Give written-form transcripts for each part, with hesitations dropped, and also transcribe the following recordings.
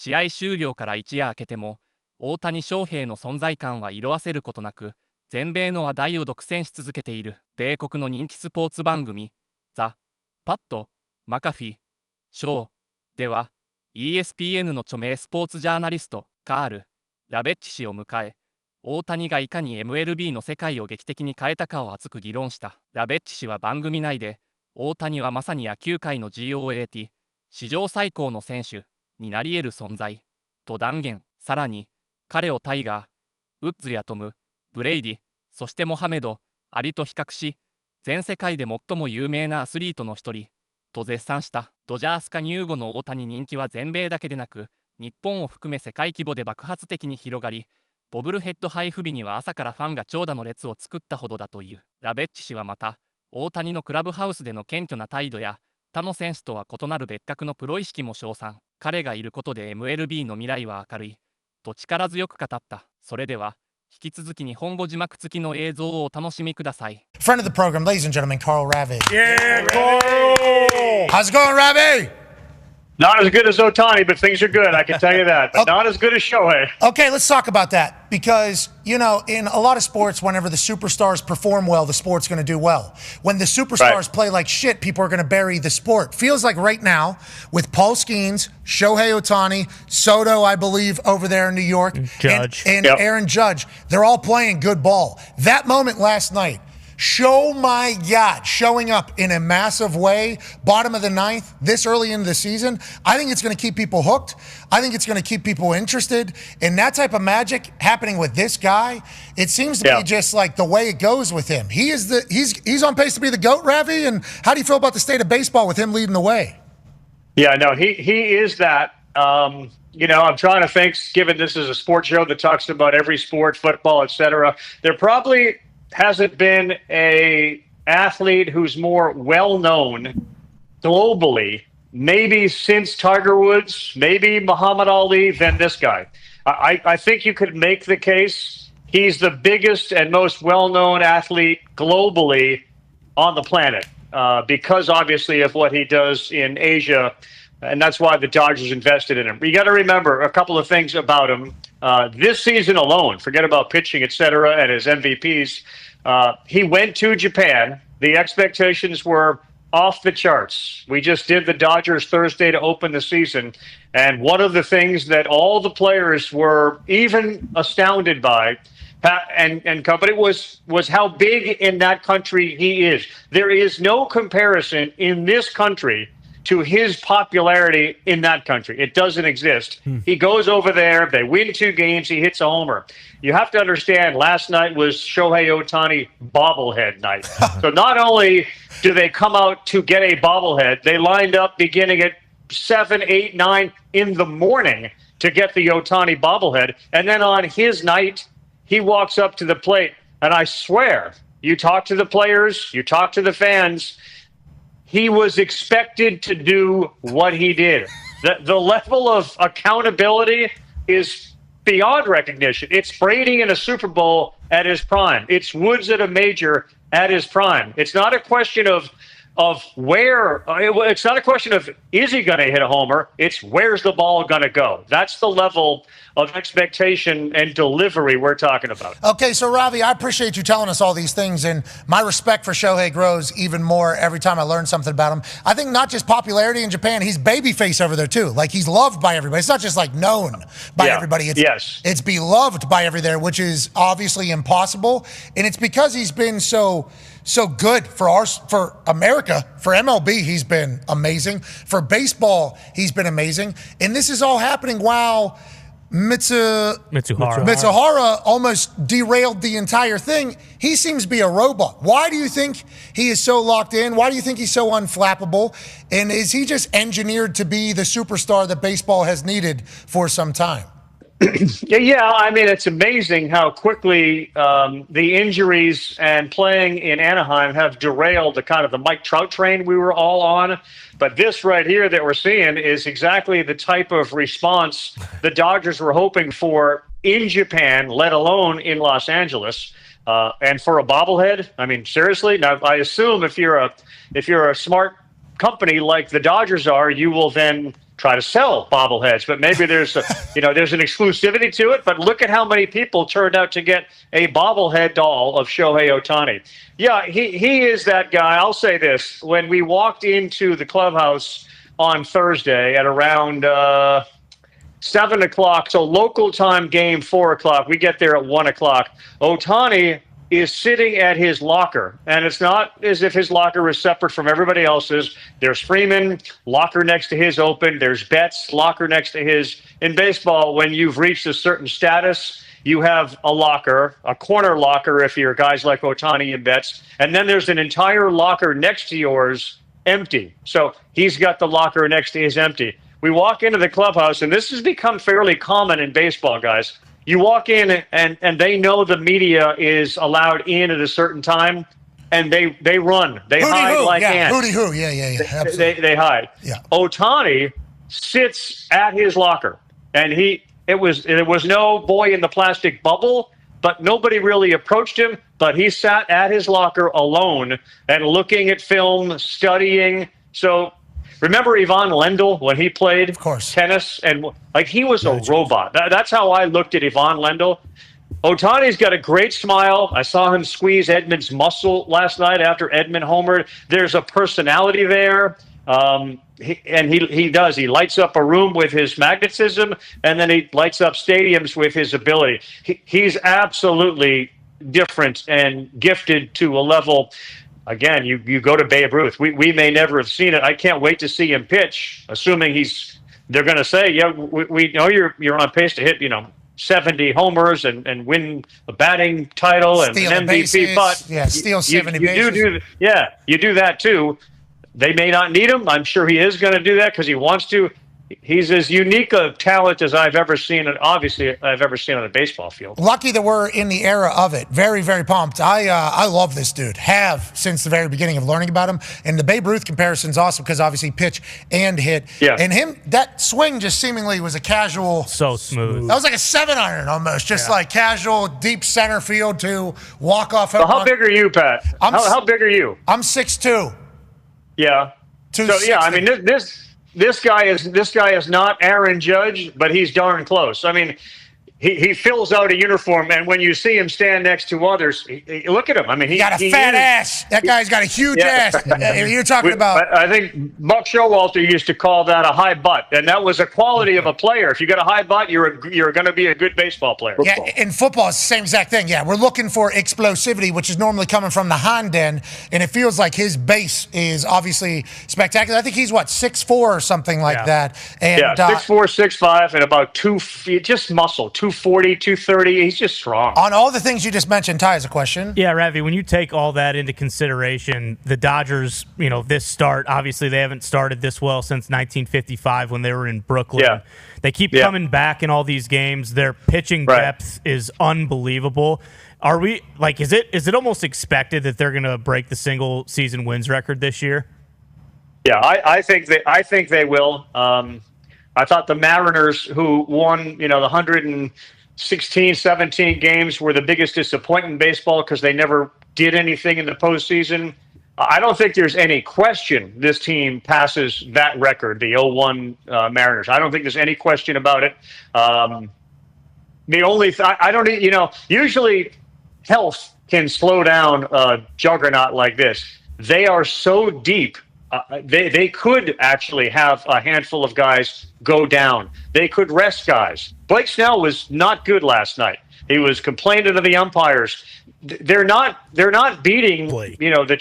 試合終了から一夜明けても、大谷翔平の存在感は色あせることなく、全米の話題を独占し続けている米国の人気スポーツ番組、ザ・パット・マカフィー・ショーでは、ESPN の著名スポーツジャーナリスト、カール・ラベッチ氏を迎え、大谷がいかに MLB の世界を劇的に変えたかを熱く議論した。ラベッチ氏は番組内で、大谷はまさに野球界の GOAT、史上最高の選手になり得る存在と断言。さらに、彼をタイガー、ウッズやトム、ブレイディ、そしてモハメド・アリと比較し、全世界で最も有名なアスリートの一人と絶賛した。ドジャース加入後の大谷人気は全米だけでなく、日本を含め世界規模で爆発的に広がり、ボブルヘッド配布日には朝からファンが長蛇の列を作ったほどだという。ラベッチ氏はまた、大谷のクラブハウスでの謙虚な態度や、他の選手とは異なる別格のプロ意識も称賛。彼がいることで MLB の未来は明るいと力強く語った。それでは、引き続き日本語字幕付きの映像をお楽しみください。Friend of the program, ladies and gentlemen, Carl Ravi. Yeah, Carl! How's it going, Ravi? Not as good as Otani, but things are good, I can tell you that. But not as good as Shohei. Okay, let's talk about that. Because, you know, in a lot of sports, whenever the superstars perform well, the sport's going to do well. When the superstars play like shit, people are going to bury the sport. Feels like right now, with Paul Skeens, Shohei Otani, Soto, I believe, over there in New York, Judge. and Aaron Judge, they're all playing good ball. That moment last night, show my God, showing up in a massive way, bottom of the ninth, this early into the season, I think it's going to keep people hooked. I think it's going to keep people interested. And that type of magic happening with this guy, it seems to be just like the way it goes with him. He's on pace to be the GOAT, Ravi. And how do you feel about the state of baseball with him leading the way? Yeah, no, he is that. You know, I'm trying to think, given this is a sports show that talks about every sport, football, etc., there probably hasn't been a athlete who's more well-known globally, maybe since Tiger Woods, maybe Muhammad Ali, than this guy. I think you could make the case he's the biggest and most well-known athlete globally on the planet because, obviously, of what he does in Asia, and that's why the Dodgers invested in him. You got to remember a couple of things about him. This season alone, forget about pitching, etc., and his MVPs, he went to Japan. The expectations were off the charts. We just did the Dodgers Thursday to open the season, and one of the things that all the players were even astounded by and company was how big in that country he is. There is no comparison in this country to his popularity in that country. It doesn't exist. He goes over there, they win 2 games, he hits a homer. You have to understand, last night was Shohei Otani bobblehead night. So not only do they come out to get a bobblehead, they lined up beginning at 7, 8, 9 in the morning to get the Otani bobblehead. And then on his night, he walks up to the plate, and I swear, you talk to the players, you talk to the fans, he was expected to do what he did. The level of accountability is beyond recognition. It's Brady in a Super Bowl at his prime. It's Woods at a major at his prime. It's not a question of where. It's not a question of is he going to hit a homer. It's where's the ball going to go. That's the level of expectation and delivery we're talking about. Okay, so Ravi, I appreciate you telling us all these things, and my respect for Shohei grows even more every time I learn something about him. I think not just popularity in Japan, he's babyface over there too. Like, he's loved by everybody. It's not just like known by everybody. It's beloved by everybody there, which is obviously impossible, and it's because he's been so good for America. For MLB, he's been amazing. For baseball, he's been amazing. And this is all happening while Mitsuhara almost derailed the entire thing. He seems to be a robot. Why do you think he is so locked in? Why do you think he's so unflappable? And is he just engineered to be the superstar that baseball has needed for some time? Yeah, I mean, it's amazing how quickly the injuries and playing in Anaheim have derailed the Mike Trout train we were all on. But this right here that we're seeing is exactly the type of response the Dodgers were hoping for in Japan, let alone in Los Angeles. And for a bobblehead, I mean, seriously? Now, I assume if you're a smart company like the Dodgers are, you will then try to sell bobbleheads, but maybe there's an exclusivity to it. But look at how many people turned out to get a bobblehead doll of Shohei Ohtani. Yeah, he is that guy. I'll say this: when we walked into the clubhouse on Thursday at around 7 o'clock, so local time game 4 o'clock, we get there at 1 o'clock. Ohtani is sitting at his locker, and it's not as if his locker is separate from everybody else's. There's Freeman, locker next to his open. There's Betts, locker next to his. In baseball, when you've reached a certain status, you have a locker, a corner locker if you're guys like Ohtani and Betts, and then there's an entire locker next to yours empty. So he's got the locker next to his empty. We walk into the clubhouse, and this has become fairly common in baseball, guys. You walk in and they know the media is allowed in at a certain time, and they run. They hide like ants. Hooty-hoo, yeah. Absolutely. They hide. Yeah. Ohtani sits at his locker, and there was no boy in the plastic bubble, but nobody really approached him. But he sat at his locker alone and looking at film, studying. So remember Ivan Lendl when he played tennis? And he was a robot. That's how I looked at Ivan Lendl. Ohtani's got a great smile. I saw him squeeze Edman's muscle last night after Edman homered. There's a personality there. He does. He lights up a room with his magnetism, and then he lights up stadiums with his ability. He's absolutely different and gifted to a level. Again, you go to Babe Ruth. We may never have seen it. I can't wait to see him pitch, assuming they're going to say, yeah, we know you're on pace to hit, 70 homers and win a batting title and an MVP. Bases. But steal 70 bases. You do that too. They may not need him. I'm sure he is going to do that because he wants to. He's as unique a talent as I've ever seen, and obviously I've ever seen on a baseball field. Lucky that we're in the era of it. Very, very pumped. I love this dude. Have since the very beginning of learning about him. And the Babe Ruth comparison is awesome because obviously pitch and hit. Yeah. And that swing just seemingly was a casual. So smooth. That was like a 7-iron almost, just like casual deep center field to walk off. So how big are you, Pat? How big are you? I'm 6'2". Yeah. So yeah, I mean this guy is not Aaron Judge, but he's darn close. I mean, he fills out a uniform, and when you see him stand next to others, look at him. I mean, he got a fat ass. That guy's got a huge ass. You're talking about. I think Buck Showalter used to call that a high butt, and that was a quality of a player. If you got a high butt, you're going to be a good baseball player. Yeah, in football, it's the same exact thing. Yeah, we're looking for explosivity, which is normally coming from the hind end, and it feels like his base is obviously spectacular. I think he's 6'4" or something like that. And, 6'4", 6'5", and about 2 feet, just muscle. 240, 230. He's just strong. On all the things you just mentioned, Ty has a question. Yeah, Ravi, when you take all that into consideration, the Dodgers, this start, obviously they haven't started this well since 1955 when they were in Brooklyn. Yeah. They keep coming back in all these games. Their pitching depth is unbelievable. Are we is it almost expected that they're going to break the single season wins record this year? Yeah, I think they will. I thought the Mariners, who won, the 116, 17 games, were the biggest disappointment in baseball because they never did anything in the postseason. I don't think there's any question this team passes that record, the 0-1 Mariners. I don't think there's any question about it. The only I don't, usually health can slow down a juggernaut like this. They are so deep. They could actually have a handful of guys go down. They could rest guys. Blake Snell was not good last night. He was complaining to the umpires. They're not beating the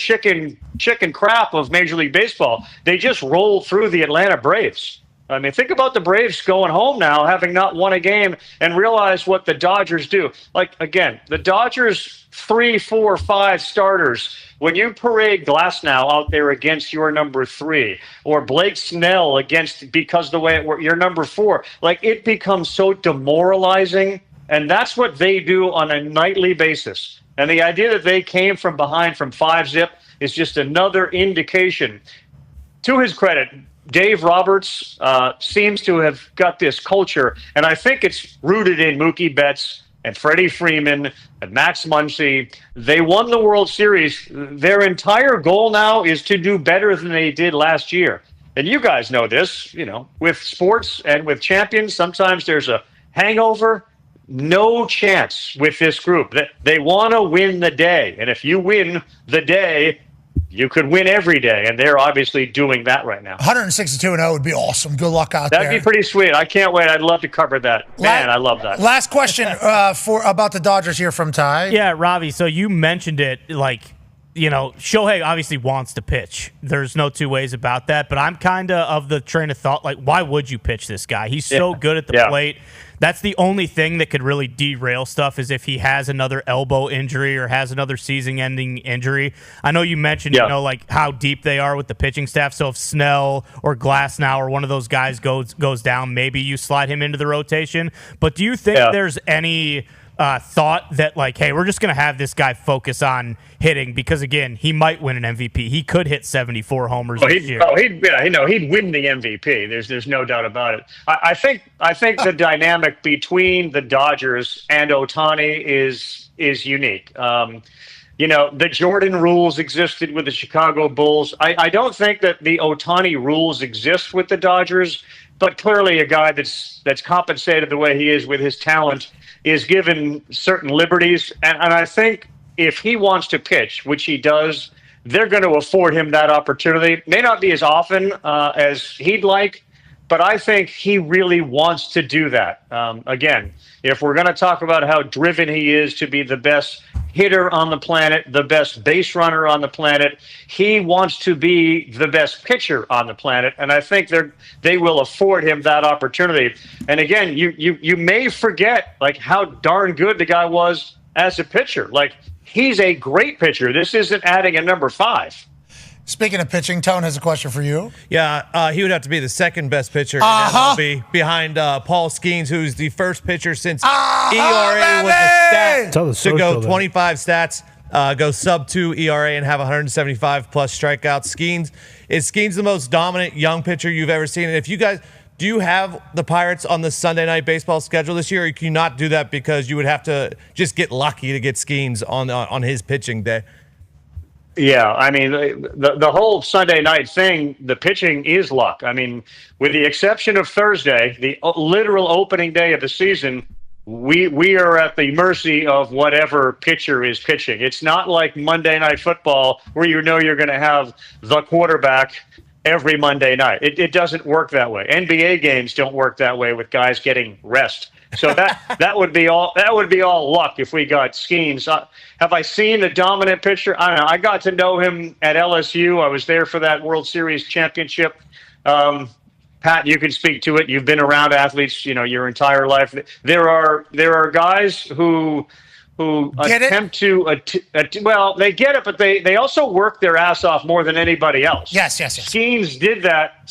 chicken crap of Major League Baseball. They just roll through the Atlanta Braves. I mean, think about the Braves going home now, having not won a game, and realize what the Dodgers do. Again, the Dodgers 3, 4, 5 starters. When you parade Glasnow out there against your number 3, or Blake Snell because the way you're number 4, it becomes so demoralizing, and that's what they do on a nightly basis. And the idea that they came from behind from 5-zip is just another indication. To his credit, Dave Roberts seems to have got this culture, and I think it's rooted in Mookie Betts and Freddie Freeman and Max Muncy. They won the World Series. Their entire goal now is to do better than they did last year. and you guys know this, with sports and with champions, sometimes there's a hangover. No chance with this group. They want to win the day. And if you win the day, you could win every day. And they're obviously doing that right now. 162-0 would be awesome. Good luck out there. That'd be pretty sweet. I can't wait. I'd love to cover that. Man, I love that. Last question about the Dodgers here from Ty. Yeah, Ravi, so you mentioned it, Shohei obviously wants to pitch. There's no two ways about that. But I'm kind of the train of thought, why would you pitch this guy? He's so good at the plate. That's the only thing that could really derail stuff is if he has another elbow injury or has another season-ending injury. I know you mentioned, how deep they are with the pitching staff. So if Snell or Glasnow or one of those guys goes down, maybe you slide him into the rotation. But do you think there's any thought that, hey, we're just going to have this guy focus on hitting because, again, he might win an MVP. He could hit 74 homers this year. He'd win the MVP. There's no doubt about it. I think the dynamic between the Dodgers and Ohtani is unique. The Jordan rules existed with the Chicago Bulls. I don't think that the Ohtani rules exist with the Dodgers, but clearly a guy that's compensated the way he is with his talent is given certain liberties. And I think if he wants to pitch, which he does, they're going to afford him that opportunity. May not be as often as he'd like, but I think he really wants to do that. Again, if we're going to talk about how driven he is to be the best hitter on the planet, the best base runner on the planet, he wants to be the best pitcher on the planet, and I think they will afford him that opportunity. And again, you may forget how darn good the guy was as a pitcher. He's a great pitcher. This isn't adding a number 5. Speaking of pitching, Tone has a question for you. Yeah, he would have to be the second best pitcher in MLB behind Paul Skeens, who's the first pitcher since ERA with a stat to go 25 stats, go sub-2 ERA and have 175 plus strikeouts. Is Skeens the most dominant young pitcher you've ever seen? And if you guys, do you have the Pirates on the Sunday Night Baseball schedule this year, or can you not do that because you would have to just get lucky to get Skeens on his pitching day? Yeah, I mean, the whole Sunday night thing, the pitching is luck. I mean, with the exception of Thursday, the literal opening day of the season, we are at the mercy of whatever pitcher is pitching. It's not like Monday Night Football where you're going to have the quarterback every Monday night. It doesn't work that way. NBA games don't work that way with guys getting rest. So that would be all luck if we got Skeens. Have I seen a dominant pitcher? I don't know. I got to know him at LSU. I was there for that World Series championship. Pat, you can speak to it. You've been around athletes, your entire life. There are guys who attempt to they get it, but they also work their ass off more than anybody else. Yes. Skeens did that.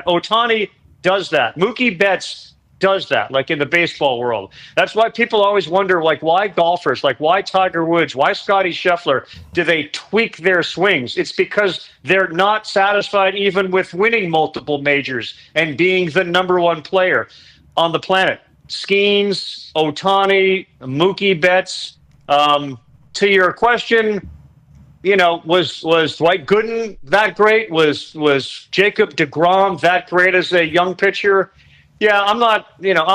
Ohtani does that. Mookie Betts does that, in the baseball world. That's why people always wonder, why golfers, why Tiger Woods, why Scotty Scheffler, do they tweak their swings? It's because they're not satisfied even with winning multiple majors and being the number one player on the planet. Skeens, Ohtani, Mookie Betts. To your question, was Dwight Gooden that great? Was Jacob deGrom that great as a young pitcher? Yeah, I'm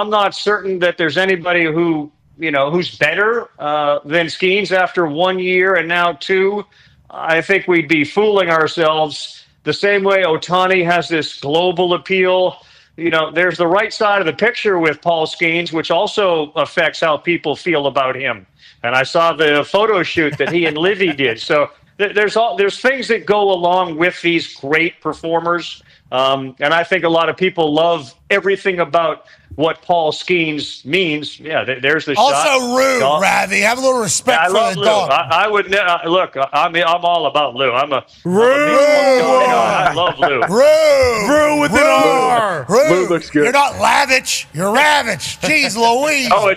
not certain that there's anybody who's better than Skeens after 1 year and now 2. I think we'd be fooling ourselves the same way Ohtani has this global appeal. There's the right side of the picture with Paul Skeens, which also affects how people feel about him. And I saw the photo shoot that he and Livy did. So there's things that go along with these great performers. And I think a lot of people love everything about what Paul Skeens means. Yeah, there's the shot. Also, Rue, Ravi. Have a little respect for the Lou. dog. I would look. I'm all about Lou. Rue. I love Lou. Rue with an R. Lou looks good. You're not lavish. You're ravage. Jeez Louise. Oh,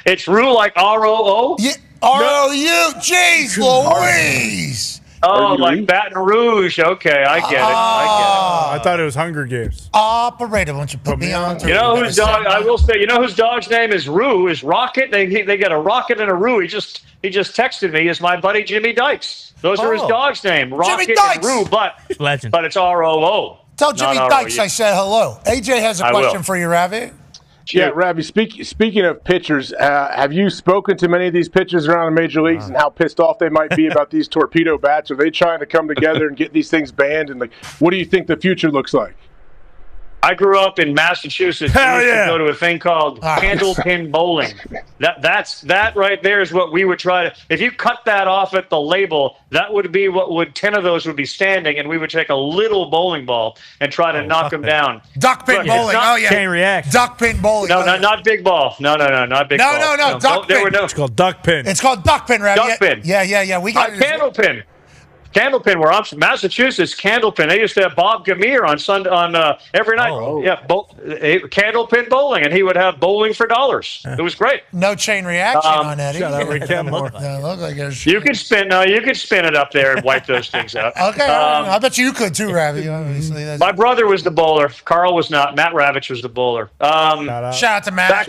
it's Rue like R-O-O? Yeah, R-O-U. Jeez Louise. Oh, like Baton Rouge. Okay, I get it. I thought it was Hunger Games. Operator, won't you put me on? You know whose dog? I will say. You know whose dog's name is Rue? Is Rocket? They got a Rocket and a Rue. He just texted me. Is my buddy Jimmy Dykes? Those are his dog's name. Rocket and Rue, but Legend. But it's R-O-O. Tell Jimmy Dykes I said hello. AJ has a question for you, Ravi. Yeah, Ravi, speaking of pitchers, have you spoken to many of these pitchers around the major leagues and how pissed off they might be about these torpedo bats? Are they trying to come together and get these things banned? And what do you think the future looks like? I grew up in Massachusetts. Hell we used yeah. to go to a thing called candlepin bowling. That right there is what we would try to. If you cut that off at the label, that would be what would 10 of those would be standing, and we would take a little bowling ball and try to knock them down. Duckpin bowling. Not, chain reaction. Duckpin bowling. No, not big ball. No, not big ball. No. Duckpin. It's called duckpin. It's called duckpin, Ravi. Duckpin. Yeah. We got candlepin. Candlepin, where I'm from, Massachusetts, Candlepin. They used to have Bob Gamere on Sunday every night. Candlepin bowling, and he would have bowling for dollars. It was great. No chain reaction on that. Shout out Rick Kenmore. Look like there's. You could spin. You could spin it up there and wipe those things out. Okay, I bet you could too, Ravi. Obviously, my brother was the bowler. Carl was not. Matt Ravitch was the bowler. Shout out to Matt. Back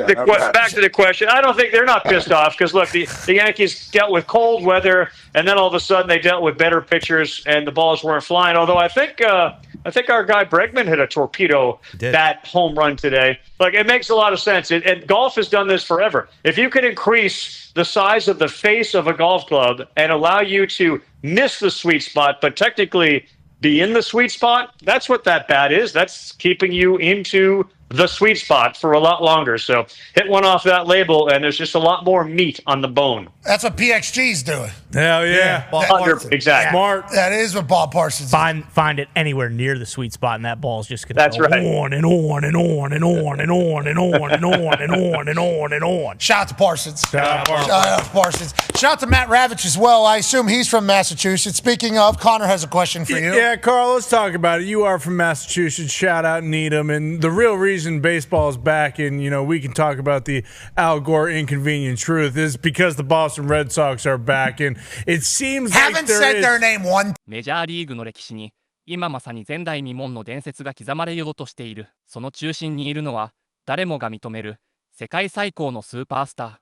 to the question. I don't think they're not pissed off because look, the Yankees dealt with cold weather, and then all of a sudden they dealt with better pitchers, and the balls weren't flying. Although I think our guy Bregman hit a torpedo bat home run today. Like, it makes a lot of sense. And golf has done this forever. If you could increase the size of the face of a golf club and allow you to miss the sweet spot, but technically be in the sweet spot, that's what that bat is. That's keeping you into the sweet spot for a lot longer. So hit one off that label, and there's just a lot more meat on the bone. That's what PXG's doing. Hell yeah. Exactly. Smart. That is what Bob Parsons find it anywhere near the sweet spot, and that ball's just going to go on and on and on and on and on and on and on and on and on and on. Shout out to Parsons. Shout out to Parsons. Shout out to Matt Ravitch as well. I assume he's from Massachusetts. Speaking of, Connor has a question for you. Yeah, Carl, let's talk about it. You are from Massachusetts. Shout out Needham. And the real reason baseball is back, and we can talk about the Al Gore inconvenient truth, is because the Boston Red Sox are back, and it seems haven't said their name one. メジャーリーグの歴史に今まさに前代未聞の伝説が刻まれようとしている。その中心にいるのは誰もが認める世界最高のスーパースター。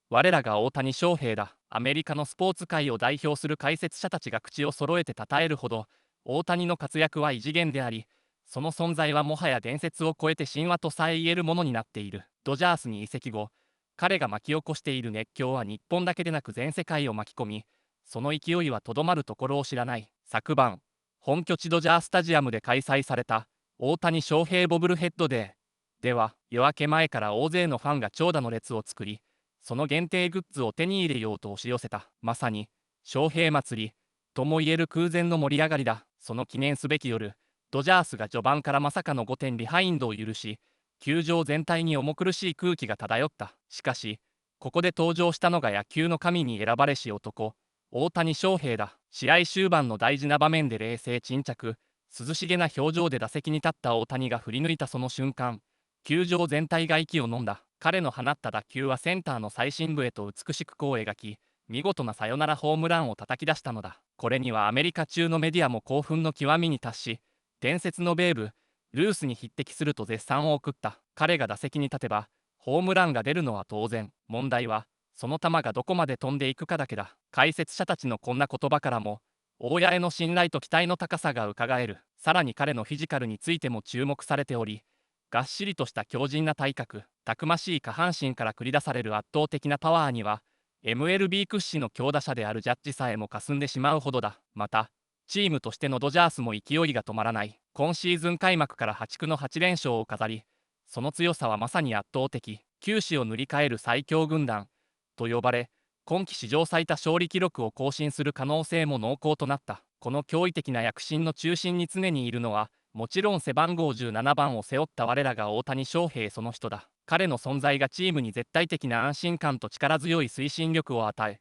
我らが大谷翔平だ。アメリカのスポーツ界を代表する解説者たちが口を揃えて称えるほど、大谷の活躍は異次元であり、その存在はもはや伝説を超えて神話とさえ言えるものになっている。ドジャースに移籍後、彼が巻き起こしている熱狂は日本だけでなく全世界を巻き込み、その勢いはとどまるところを知らない。昨晩、本拠地ドジャースタジアムで開催された大谷翔平ボブルヘッドデーでは、夜明け前から大勢のファンが長蛇の列を作り、その限定グッズを手に入れようと押し寄せた。まさに翔平祭りともいえる空前の盛り上がりだ。その記念すべき夜、ドジャースが序盤からまさかの5点ビハインドを許し、球場全体に重苦しい空気が漂った。しかし、ここで登場したのが野球の神に選ばれし男、大谷翔平だ。試合終盤の大事な場面で冷静沈着、涼しげな表情で打席に立った大谷が振り抜いたその瞬間、球場全体が息を飲んだ。彼の放った打球はセンターの最深部へと美しく弧を描き、見事なサヨナラホームランを叩き出したのだ。これにはアメリカ中のメディアも興奮の極みに達し、伝説のベーブ・ルースに匹敵すると絶賛を送った。彼が打席に立てばホームランが出るのは当然。問題はその球がどこまで飛んでいくかだけだ。解説者たちのこんな言葉からも大谷への信頼と期待の高さがうかがえる。さらに彼のフィジカルについても注目されており、がっしりとした強靭な体格、たくましい下半身から繰り出される圧倒的なパワーには Mlb 屈指の強打者であるジャッジさえもかすんでしまうほどだ。またチームとしてのドジャースも勢いが止まらない。今シーズン開幕から破竹の8連勝を飾り、その強さはまさに圧倒的。球史を塗り替える最強軍団と呼ばれ、今季史上最多勝利記録を更新する可能性も濃厚となった。この驚異的な躍進の中心に常にいるのは、もちろん背番号17番を背負った我らが大谷翔平その人だ。彼の存在がチームに絶対的な安心感と力強い推進力を与え、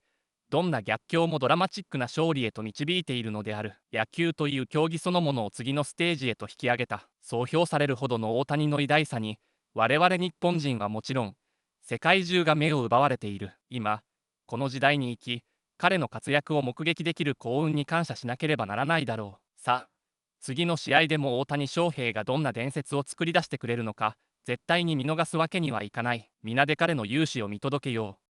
どんな逆境もドラマチックな勝利へと導いているのである。野球という競技そのものを次のステージへと引き上げた。そう評されるほどの大谷の偉大さに、我々日本人はもちろん、世界中が目を奪われている。今、この時代に生き、彼の活躍を目撃できる幸運に感謝しなければならないだろう。さあ、次の試合でも大谷翔平がどんな伝説を作り出してくれるのか、絶対に見逃すわけにはいかない。皆で彼の勇姿を見届けよう。